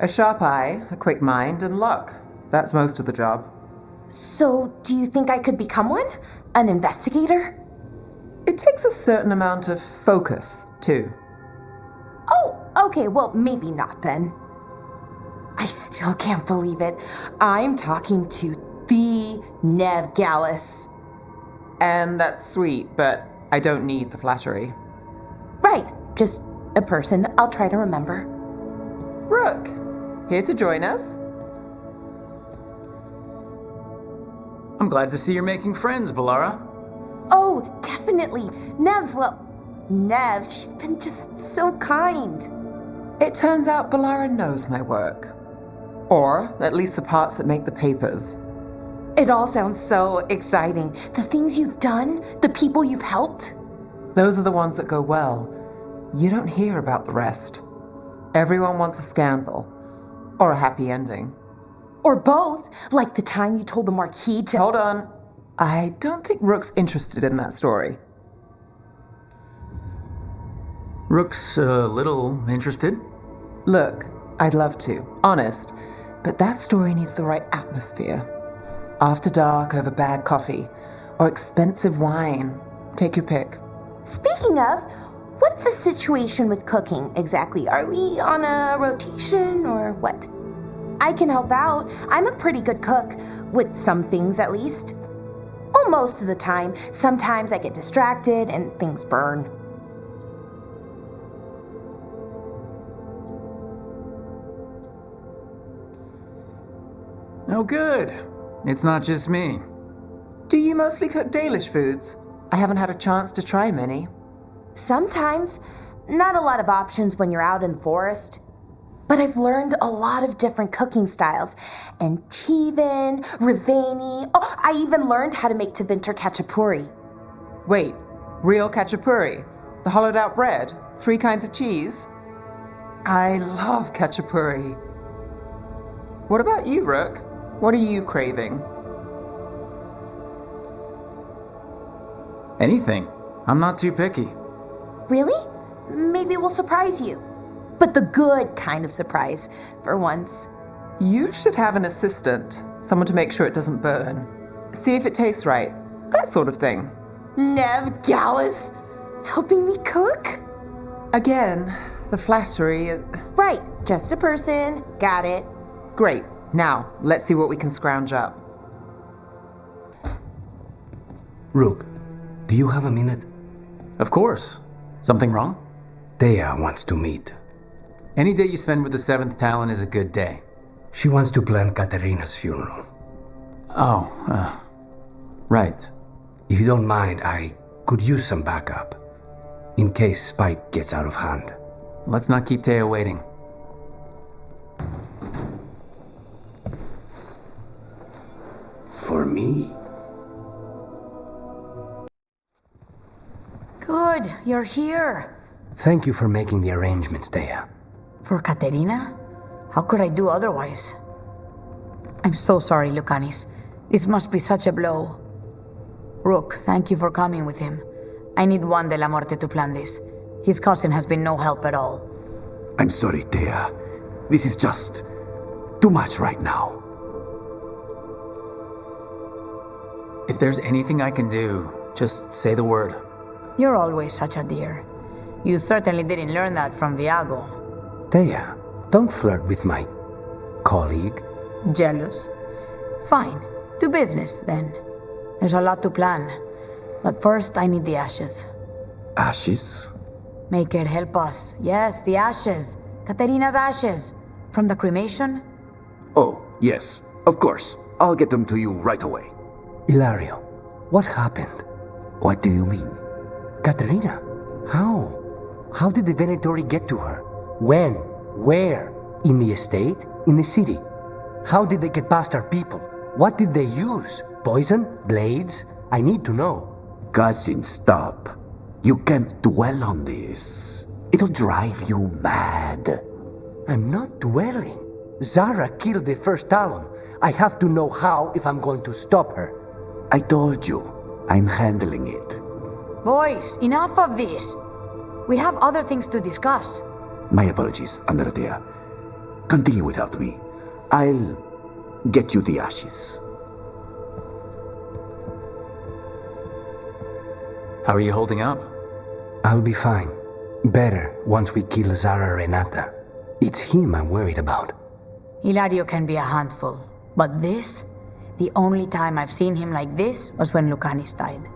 A sharp eye, a quick mind, and luck. That's most of the job. So, do you think I could become one? An investigator? It takes a certain amount of focus, too. Oh, okay, well, maybe not then. I still can't believe it. I'm talking to the Nev Gallus. And that's sweet, but I don't need the flattery. Right, just a person I'll try to remember. Rook, here to join us. I'm glad to see you're making friends, Balara. Oh, definitely. Nev, she's been just so kind. It turns out Balara knows my work. Or at least the parts that make the papers. It all sounds so exciting. The things you've done, the people you've helped. Those are the ones that go well. You don't hear about the rest. Everyone wants a scandal. Or a happy ending. Or both, like the time you told the Marquis to— Hold on. I don't think Rook's interested in that story. Rook's a little interested. Look, I'd love to, honest, but that story needs the right atmosphere. After dark over bad coffee, or expensive wine. Take your pick. Speaking of, what's the situation with cooking exactly? Are we on a rotation or what? I can help out. I'm a pretty good cook, with some things at least. Well, most of the time. Sometimes I get distracted and things burn. Oh, good. It's not just me. Do you mostly cook Dalish foods? I haven't had a chance to try many. Sometimes. Not a lot of options when you're out in the forest. But I've learned a lot of different cooking styles. And Tivin, Rivani. Oh, I even learned how to make Tevinter Khachapuri. Wait, real khachapuri? The hollowed out bread? 3 kinds of cheese? I love khachapuri. What about you, Rook? What are you craving? Anything. I'm not too picky. Really? Maybe we'll surprise you. But the good kind of surprise, for once. You should have an assistant. Someone to make sure it doesn't burn. See if it tastes right. That sort of thing. Nev Gallus? Helping me cook? Again, the flattery. Right, just a person. Got it. Great. Now, let's see what we can scrounge up. Rook, do you have a minute? Of course. Something wrong? Thea wants to meet. Any day you spend with the 7th Talon is a good day. She wants to plan Katerina's funeral. Oh, right. If you don't mind, I could use some backup. In case Spike gets out of hand. Let's not keep Thea waiting. For me? Good, you're here. Thank you for making the arrangements, Thea. For Katerina? How could I do otherwise? I'm so sorry, Lucanis. This must be such a blow. Rook, thank you for coming with him. I need Juan de la Muerte to plan this. His cousin has been no help at all. I'm sorry, Thea. This is just too much right now. If there's anything I can do, just say the word. You're always such a dear. You certainly didn't learn that from Viago. Thea, don't flirt with my colleague. Jealous? Fine. To business, then. There's a lot to plan. But first, I need the ashes. Ashes? Make it help us. Yes, the ashes. Katerina's ashes. From the cremation? Oh, yes, of course. I'll get them to you right away. Ilario, what happened? What do you mean? Katerina, how? How did the Venatori get to her? When? Where? In the estate? In the city? How did they get past our people? What did they use? Poison? Blades? I need to know. Cousin, stop. You can't dwell on this. It'll drive you mad. I'm not dwelling. Zara killed the first Talon. I have to know how if I'm going to stop her. I told you, I'm handling it. Boys, enough of this. We have other things to discuss. My apologies, Andrea. Continue without me. I'll get you the ashes. How are you holding up? I'll be fine. Better once we kill Zara Renata. It's him I'm worried about. Hilario can be a handful, but this, the only time I've seen him like this was when Lucanis died.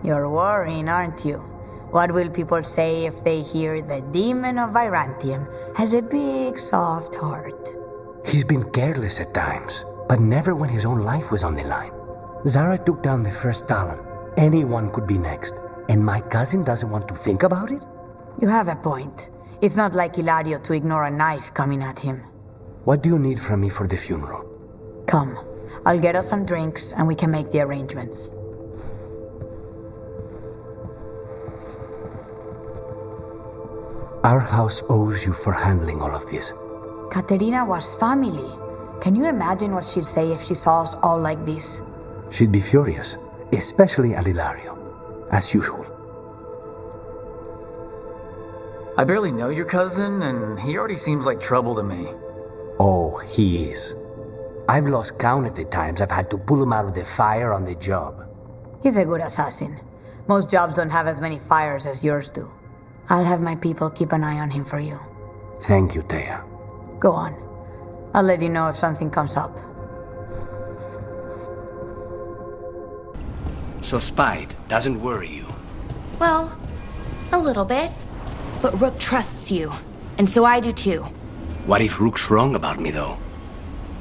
You're worrying, aren't you? What will people say if they hear the demon of Virantium has a big, soft heart? He's been careless at times, but never when his own life was on the line. Zara took down the first Talon. Anyone could be next, and my cousin doesn't want to think about it? You have a point. It's not like Hilario to ignore a knife coming at him. What do you need from me for the funeral? Come, I'll get us some drinks and we can make the arrangements. Our house owes you for handling all of this. Katerina was family. Can you imagine what she'd say if she saw us all like this? She'd be furious, especially at Hilario, as usual. I barely know your cousin, and he already seems like trouble to me. Oh, he is. I've lost count of the times I've had to pull him out of the fire on the job. He's a good assassin. Most jobs don't have as many fires as yours do. I'll have my people keep an eye on him for you. Thank you, Taya. Go on. I'll let you know if something comes up. So Spide doesn't worry you? Well, a little bit. But Rook trusts you, and so I do too. What if Rook's wrong about me, though?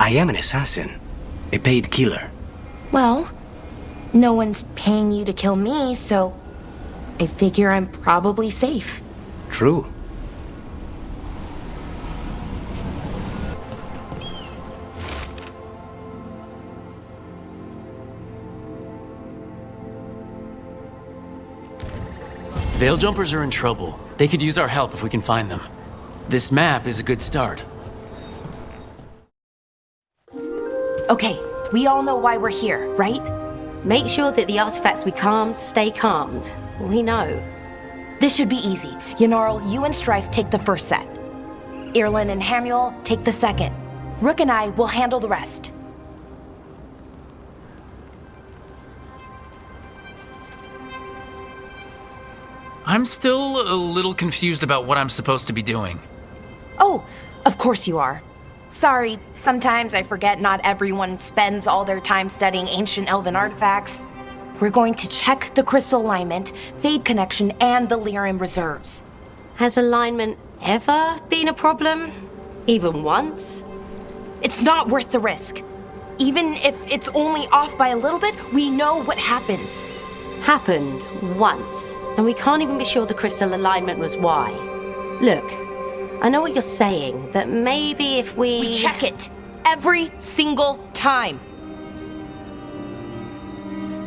I am an assassin. A paid killer. Well, no one's paying you to kill me, so I figure I'm probably safe. True. Veil jumpers are in trouble. They could use our help if we can find them. This map is a good start. Okay, we all know why we're here, right? Make sure that the artifacts we calmed stay calmed. We know. This should be easy. Yanarl, you and Strife take the first set. Irlin and Hamuel take the second. Rook and I will handle the rest. I'm still a little confused about what I'm supposed to be doing. Oh, of course you are. Sorry, sometimes I forget not everyone spends all their time studying ancient elven artifacts. We're going to check the crystal alignment, fade connection, and the lyrium reserves. Has alignment ever been a problem? Even once? It's not worth the risk. Even if it's only off by a little bit, we know what happens. Happened once, and we can't even be sure the crystal alignment was why. Look, I know what you're saying, but maybe if We check it every single time.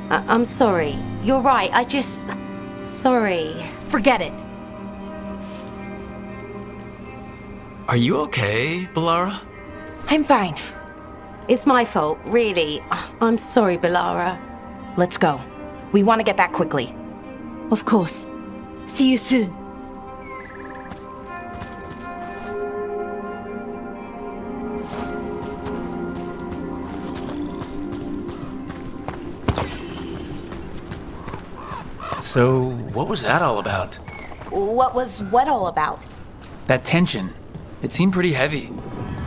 I'm sorry. You're right, Sorry. Forget it. Are you okay, Balara? I'm fine. It's my fault, really. I'm sorry, Balara. Let's go. We want to get back quickly. Of course. See you soon. So, what was that all about? What was what all about? That tension. It seemed pretty heavy.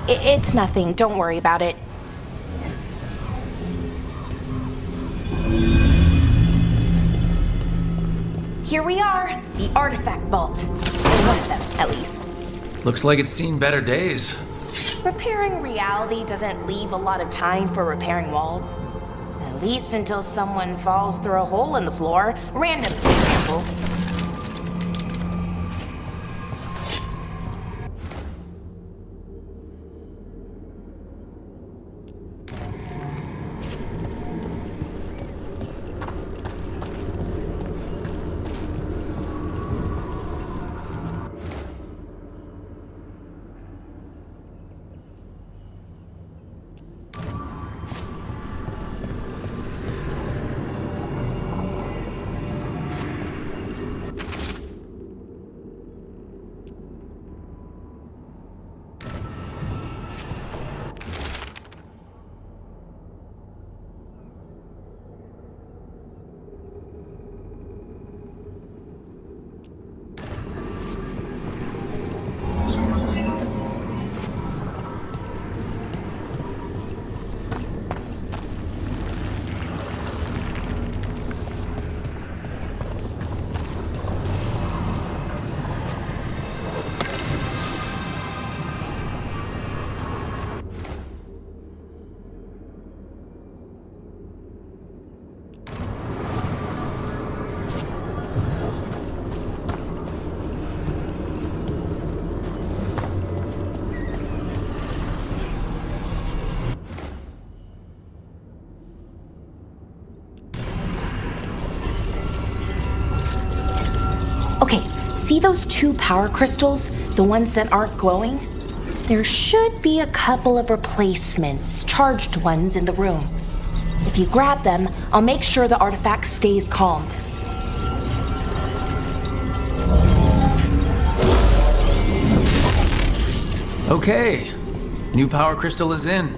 It's nothing. Don't worry about it. Here we are, the artifact vault. One of them, at least. Looks like it's seen better days. Repairing reality doesn't leave a lot of time for repairing walls. At least until someone falls through a hole in the floor. Random example. See those 2 power crystals? The ones that aren't glowing? There should be a couple of replacements, charged ones, in the room. If you grab them, I'll make sure the artifact stays calmed. Okay. New power crystal is in.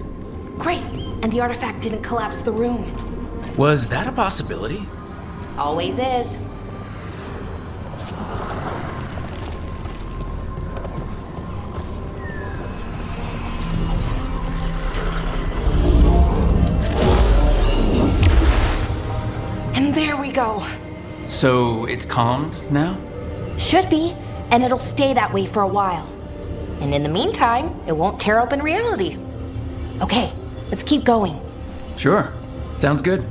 Great, and the artifact didn't collapse the room. Was that a possibility? Always is. And there we go. So it's calmed now? Should be, and it'll stay that way for a while. And in the meantime, it won't tear open reality. Okay, let's keep going. Sure. Sounds good.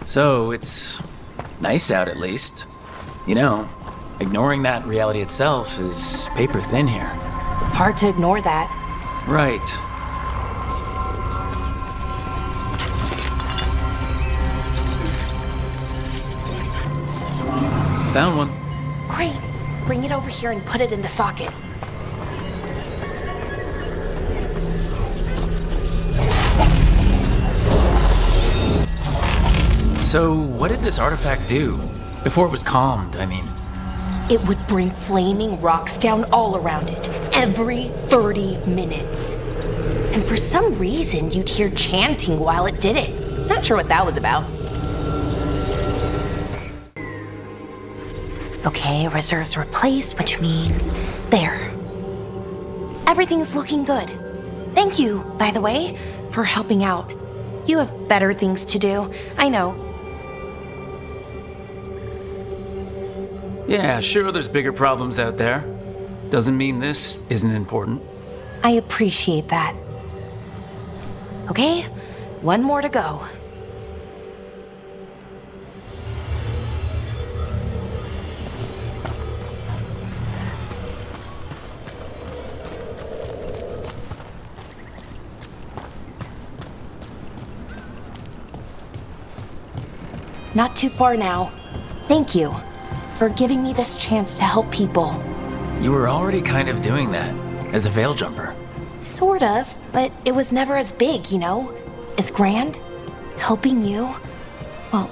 So, it's nice out at least. You know, ignoring that reality itself is paper thin here. Hard to ignore that. Right. Found one. Great. Bring it over here and put it in the socket. So, what did this artifact do? Before it was calmed, I mean. It would bring flaming rocks down all around it, every 30 minutes. And for some reason, you'd hear chanting while it did it. Not sure what that was about. Okay, reserves replaced, which means there. Everything's looking good. Thank you, by the way, for helping out. You have better things to do, I know. Yeah, sure, there's bigger problems out there. Doesn't mean this isn't important. I appreciate that. Okay, one more to go. Not too far now. Thank you for giving me this chance to help people. You were already kind of doing that as a veil jumper. Sort of, but it was never as big, you know? As grand. Helping you. Well,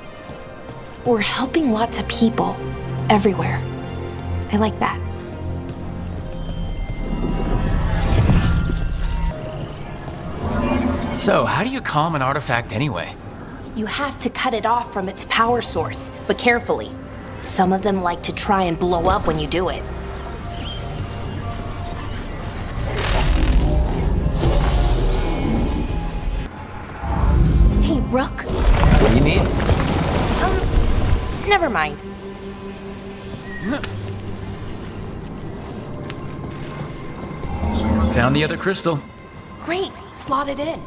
we're helping lots of people. Everywhere. I like that. So, how do you calm an artifact anyway? You have to cut it off from its power source, but carefully. Some of them like to try and blow up when you do it. Hey, Rook. What do you need? Never mind. Found the other crystal. Great, slot it in.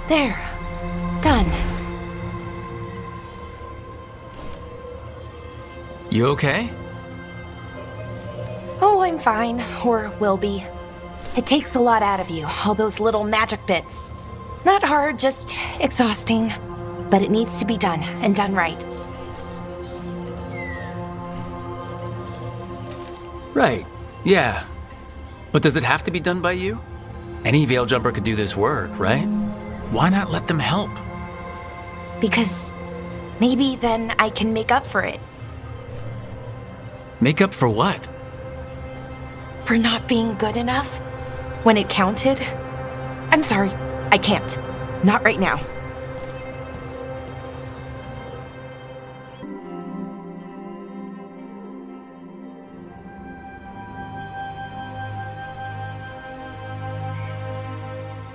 There. Done. You okay? Oh, I'm fine. Or will be. It takes a lot out of you, all those little magic bits. Not hard, just exhausting. But it needs to be done, and done right. Right. Yeah. But does it have to be done by you? Any veil jumper could do this work, right? Why not let them help? Because maybe then I can make up for it. Make up for what? For not being good enough when it counted. I'm sorry, I can't. Not right now.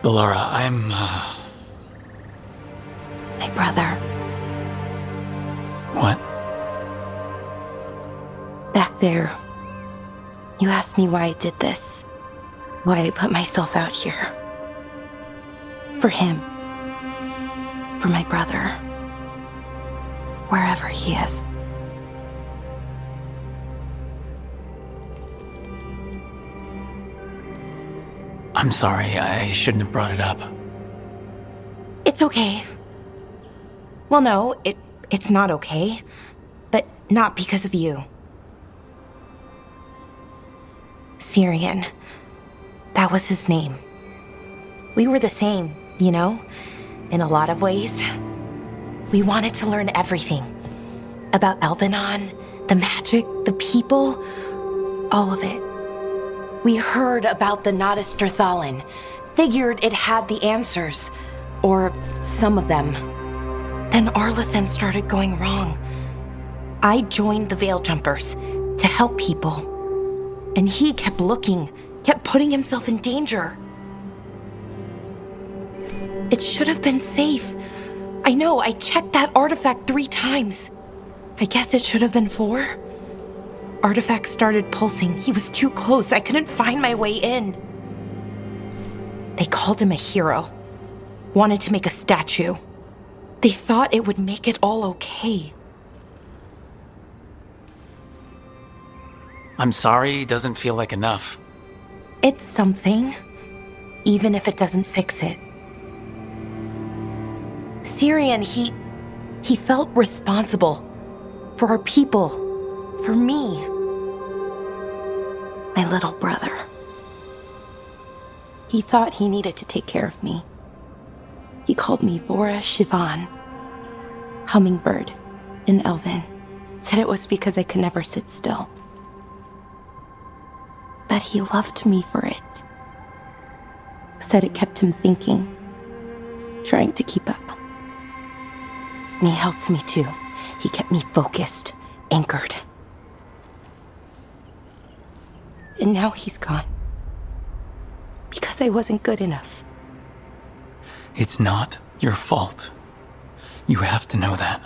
Bellara, I'm, My brother. What? Back there, you asked me why I did this. Why I put myself out here. For him. For my brother. Wherever he is. I'm sorry, I shouldn't have brought it up. It's okay. Well, no, it's not okay. But not because of you. Syrian. That was his name. We were the same, you know? In a lot of ways. We wanted to learn everything. About Elvenon, the magic, the people, all of it. We heard about the Nodistrathalin. Figured it had the answers. Or some of them. Then Arlathan started going wrong. I joined the Veil Jumpers to help people. And he kept looking, kept putting himself in danger. It should have been safe. I know, I checked that artifact 3 times. I guess it should have been 4. Artifact started pulsing. He was too close. I couldn't find my way in. They called him a hero. Wanted to make a statue. They thought it would make it all okay. I'm sorry, doesn't feel like enough. It's something, even if it doesn't fix it. Syrian, he felt responsible for our people, for me, my little brother. He thought he needed to take care of me. He called me Vora Shivan, hummingbird in Elven. Said it was because I could never sit still. But he loved me for it. Said it kept him thinking, trying to keep up. And he helped me too. He kept me focused, anchored. And now he's gone. Because I wasn't good enough. It's not your fault. You have to know that.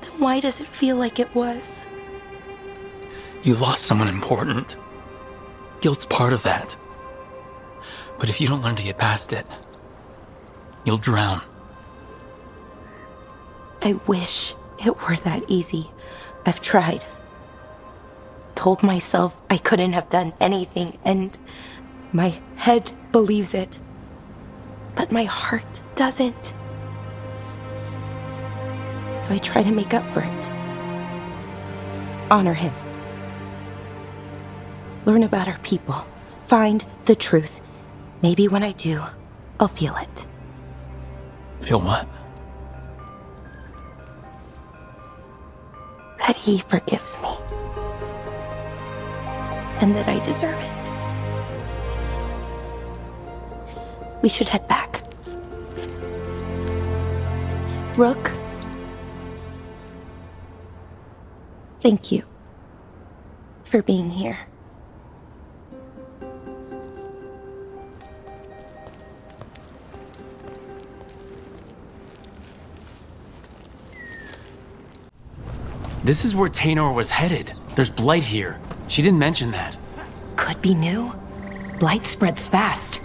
Then why does it feel like it was? You lost someone important. Guilt's part of that. But if you don't learn to get past it, you'll drown. I wish it were that easy. I've tried. Told myself I couldn't have done anything, and my head believes it. But my heart doesn't. So I try to make up for it. Honor him. Learn about our people. Find the truth. Maybe when I do, I'll feel it. Feel what? That he forgives me. And that I deserve it. We should head back. Rook. Thank you for being here. This is where Tainor was headed. There's blight here. She didn't mention that. Could be new. Blight spreads fast.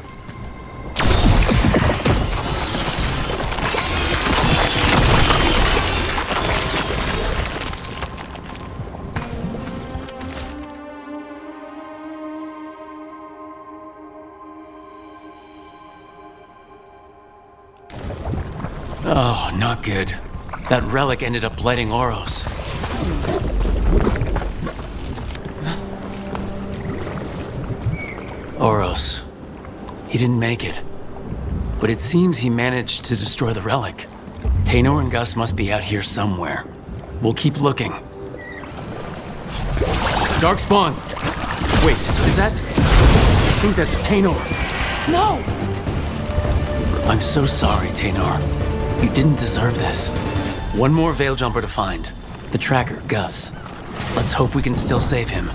Oh, not good. That relic ended up blighting Oros. Oros. He didn't make it. But it seems he managed to destroy the relic. Tainor and Gus must be out here somewhere. We'll keep looking. Darkspawn! Wait, is that... I think that's Tainor. No! I'm so sorry, Tainor. You didn't deserve this. One more Veil Jumper to find. The tracker, Gus. Let's hope we can still save him.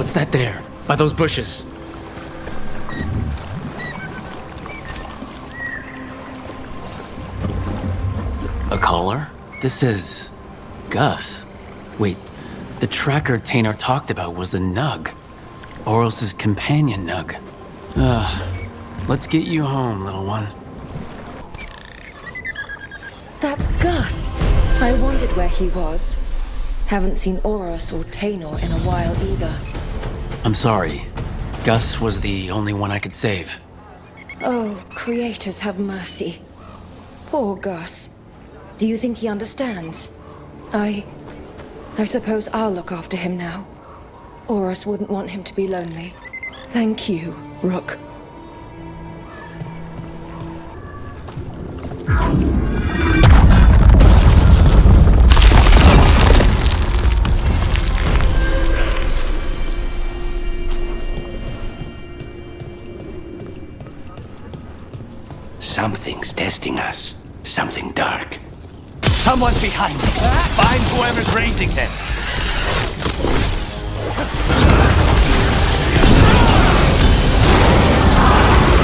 What's that there? By those bushes? A collar? This is... Gus. Wait, the tracker Taynor talked about was a nug. Oros's companion nug. Let's get you home, little one. That's Gus. I wondered where he was. Haven't seen Oros or Taynor in a while either. I'm sorry. Gus was the only one I could save. Oh, creators have mercy. Poor Gus. Do you think he understands? I suppose I'll look after him now. Oros wouldn't want him to be lonely. Thank you, Rook. Something's testing us. Something dark. Someone's behind this. Find whoever's raising them.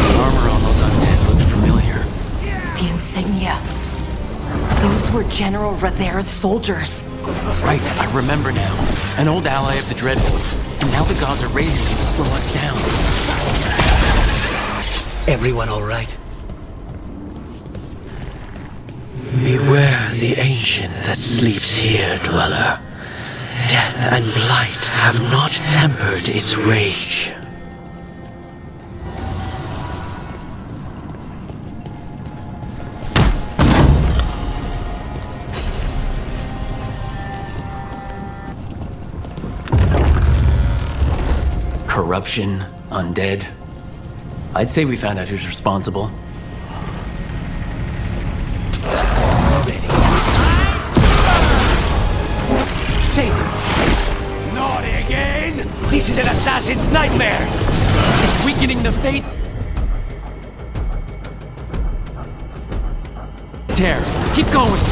The armor on those undead looked familiar. The insignia. Those were General Rather's soldiers. Right, I remember now. An old ally of the Dreadwolf. And now the gods are raising them to slow us down. Everyone all right? Beware the ancient that sleeps here, dweller. Death and blight have not tempered its rage. Corruption, undead. I'd say we found out who's responsible. Say them. Naughty again! This is an assassin's nightmare! It's weakening the fate. Tear, keep going.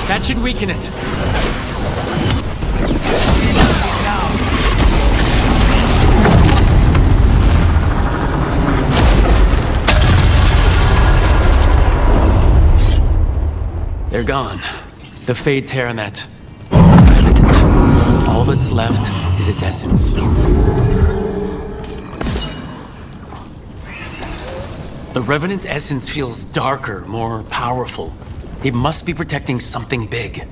That should weaken it. They're gone. The Fade Tear and that. All that's left is its essence. The Revenant's essence feels darker, more powerful. It must be protecting something big.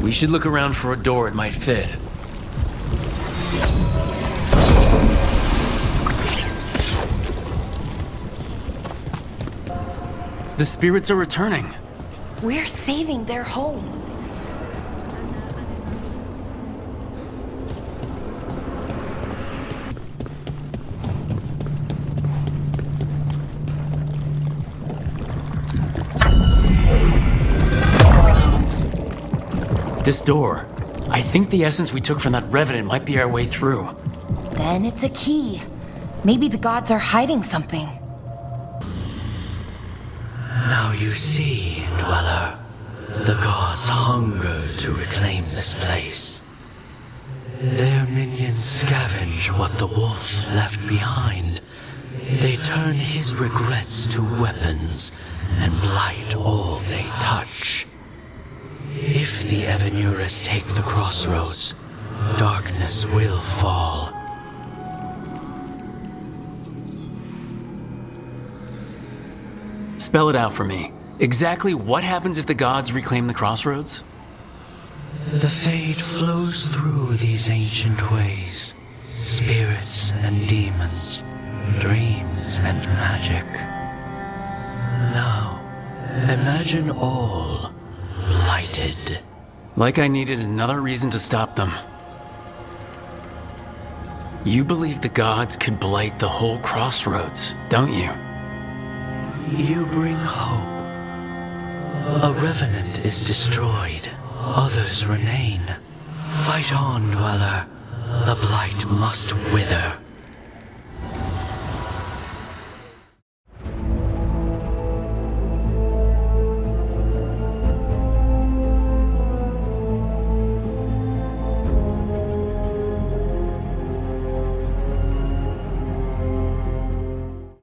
We should look around for a door it might fit. The spirits are returning. We're saving their homes. This door. I think the essence we took from that Revenant might be our way through. Then it's a key. Maybe the gods are hiding something. Now you see, dweller, the gods hunger to reclaim this place. Their minions scavenge what the wolf left behind. They turn his regrets to weapons and blight all they touch. If the Evanuras take the crossroads, darkness will fall. Spell it out for me. Exactly what happens if the gods reclaim the crossroads? The fade flows through these ancient ways. Spirits and demons, dreams and magic. Now, imagine all blighted. Like I needed another reason to stop them. You believe the gods could blight the whole crossroads, don't you? You bring hope. A revenant is destroyed, others remain. Fight on, dweller. The blight must wither.